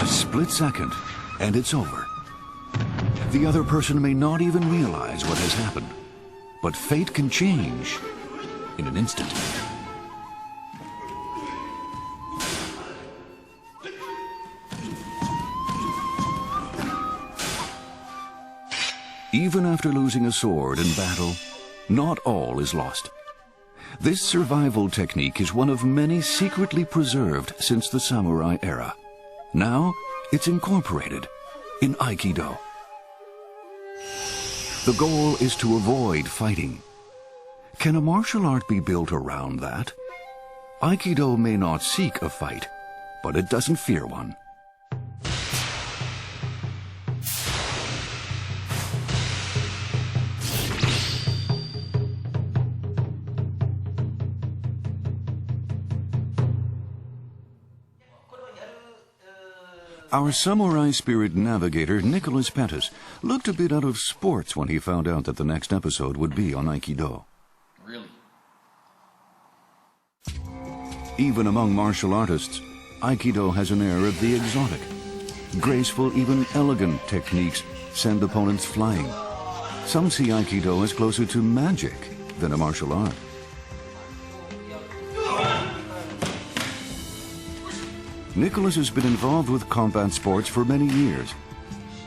A split second, and it's over. The other person may not even realize what has happened, but fate can change in an instant. Even after losing a sword in battle, not all is lost. This survival technique is one of many secretly preserved since the samurai era. Now, it's incorporated in Aikido. The goal is to avoid fighting. Can a martial art be built around that? Aikido may not seek a fight, but it doesn't fear one. Our samurai spirit navigator, Nicholas Pettis, looked a bit out of sorts when he found out that the next episode would be on Aikido. Really? Even among martial artists, Aikido has an air of the exotic. Graceful, even elegant techniques send opponents flying. Some see Aikido as closer to magic than a martial art. Nicholas has been involved with combat sports for many years.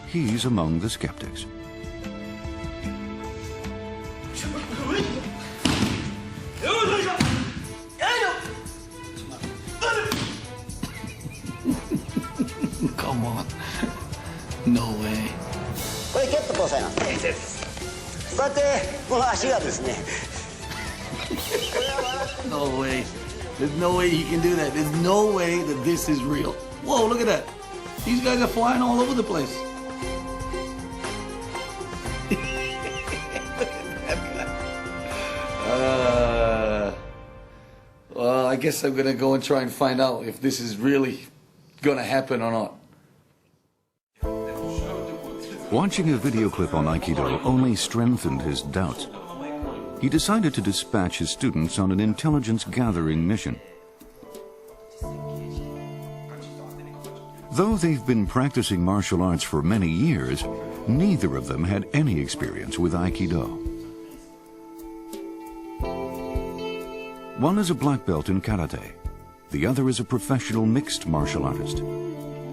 He's among the skeptics. Come on. No way. これ蹴ってくださいな。こうやってこの足がですね。 No way. There's no way he can do that. There's no way that this is real. Whoa, look at that. These guys are flying all over the place. Look at that guy. Well, I guess I'm going to go and try and find out if this is really going to happen or not. Watching a video clip on Aikido only strengthened his doubts. He decided to dispatch his students on an intelligence-gathering mission. Though they've been practicing martial arts for many years, neither of them had any experience with Aikido. One is a black belt in karate. The other is a professional mixed martial artist.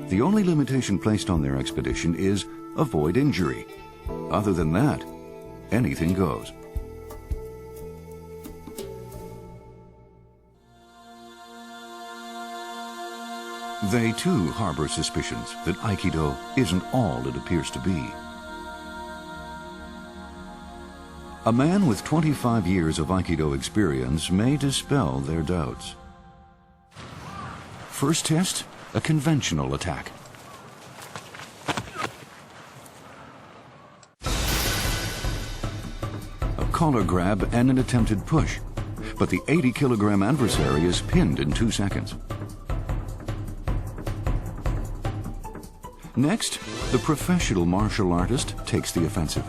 The only limitation placed on their expedition is avoid injury. Other than that, anything goes. They too harbor suspicions that Aikido isn't all it appears to be. A man with 25 years of Aikido experience may dispel their doubts. First test, a conventional attack. A collar grab and an attempted push, but the 80-kilogram adversary is pinned in 2 seconds. Next, the professional martial artist takes the offensive.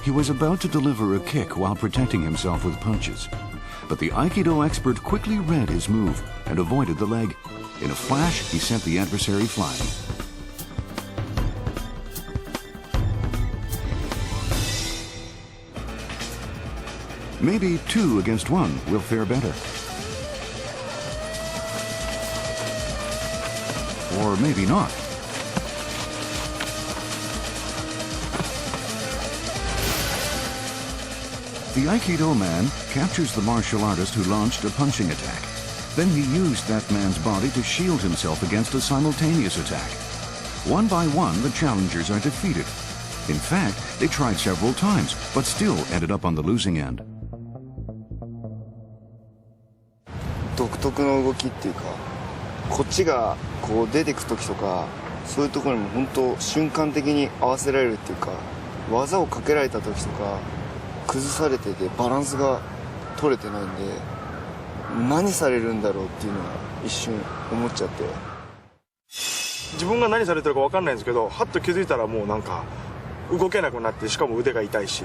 He was about to deliver a kick while protecting himself with punches. But the Aikido expert quickly read his move and avoided the leg. In a flash, he sent the adversary flying. Maybe 2 against 1 will fare better. Or maybe not. The Aikido man captures the martial artist who launched a punching attack. Then he used that man's body to shield himself against a simultaneous attack. One by one, the challengers are defeated. In fact, they tried several times, but still ended up on the losing end. 独特の動きっていうか、こっちがこう出てく時とか、そういうところにも本当瞬間的に合わせられるっていうか、技をかけられた時とか崩されててバランスが取れてないんで、何されるんだろうっていうのは一瞬思っちゃって。自分が何されてるか分かんないんですけど、はっと気づいたらもうなんか動けなくなって、しかも腕が痛いし、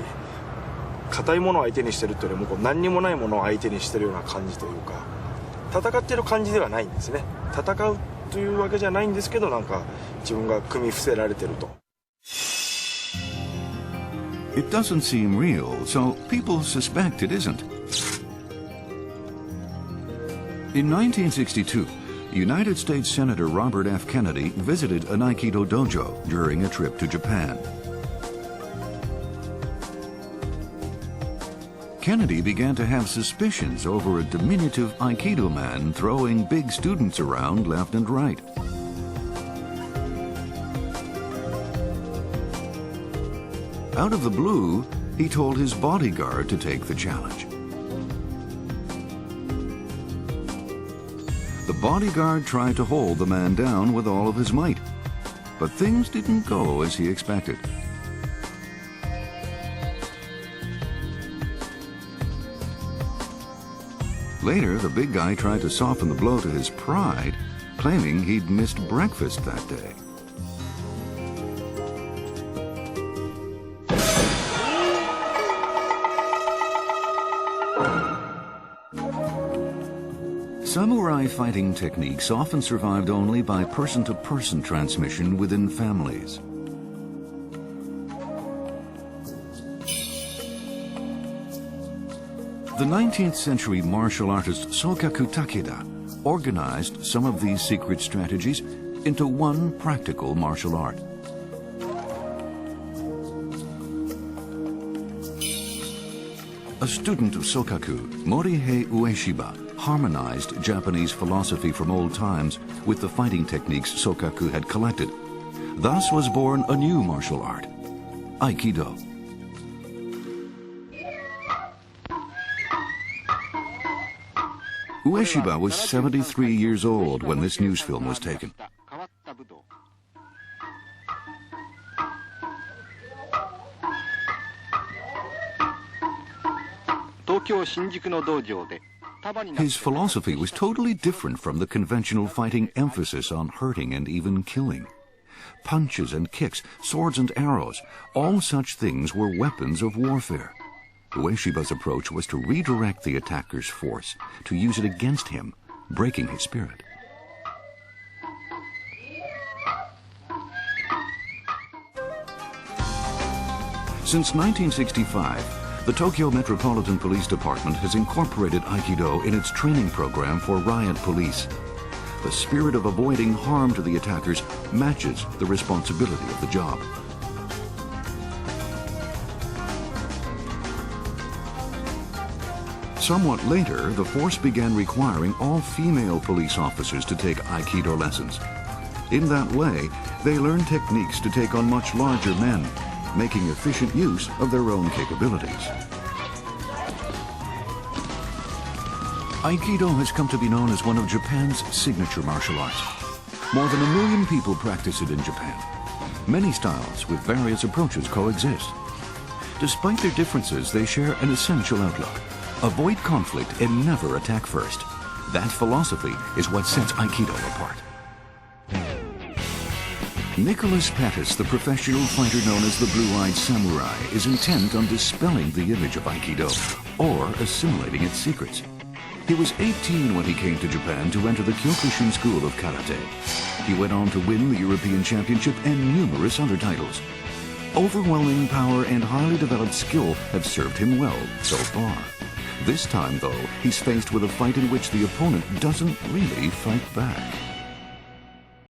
硬いものを相手にしてるっていうよりも何にもないものを相手にしてるような感じというか、戦ってる感じではないんですね。戦うというわけじゃないんですけど、なんか自分が組み伏せられてると。It doesn't seem real, so people suspect it isn't. In 1962, United States Senator Robert F. Kennedy visited an Aikido dojo during a trip to Japan. Kennedy began to have suspicions over a diminutive Aikido man throwing big students around left and right. Out of the blue, he told his bodyguard to take the challenge. The bodyguard tried to hold the man down with all of his might, but things didn't go as he expected. Later, the big guy tried to soften the blow to his pride, claiming he'd missed breakfast that day. Samurai fighting techniques often survived only by person-to-person transmission within families. The 19th century martial artist Sokaku Takeda organized some of these secret strategies into one practical martial art. A student of Sokaku, Morihei Ueshiba, harmonized Japanese philosophy from old times with the fighting techniques Sokaku had collected. Thus was born a new martial art, Aikido. Ueshiba was 73 years old when this news film was taken. His philosophy was totally different from the conventional fighting emphasis on hurting and even killing. Punches and kicks, swords and arrows, all such things were weapons of warfare. Ueshiba's approach was to redirect the attacker's force, to use it against him, breaking his spirit. Since 1965, the Tokyo Metropolitan Police Department has incorporated Aikido in its training program for riot police. The spirit of avoiding harm to the attackers matches the responsibility of the job. Somewhat later, the force began requiring all female police officers to take Aikido lessons. In that way, they learned techniques to take on much larger men, making efficient use of their own capabilities. Aikido has come to be known as one of Japan's signature martial arts. More than 1 million people practice it in Japan. Many styles with various approaches coexist. Despite their differences, they share an essential outlook. Avoid conflict and never attack first. That philosophy is what sets Aikido apart. Nicholas Pattis, the professional fighter known as the Blue-Eyed Samurai, is intent on dispelling the image of Aikido, or assimilating its secrets. He was 18 when he came to Japan to enter the Kyokushin School of Karate. He went on to win the European Championship and numerous other titles. Overwhelming power and highly developed skill have served him well so far. This time, though, he's faced with a fight in which the opponent doesn't really fight back.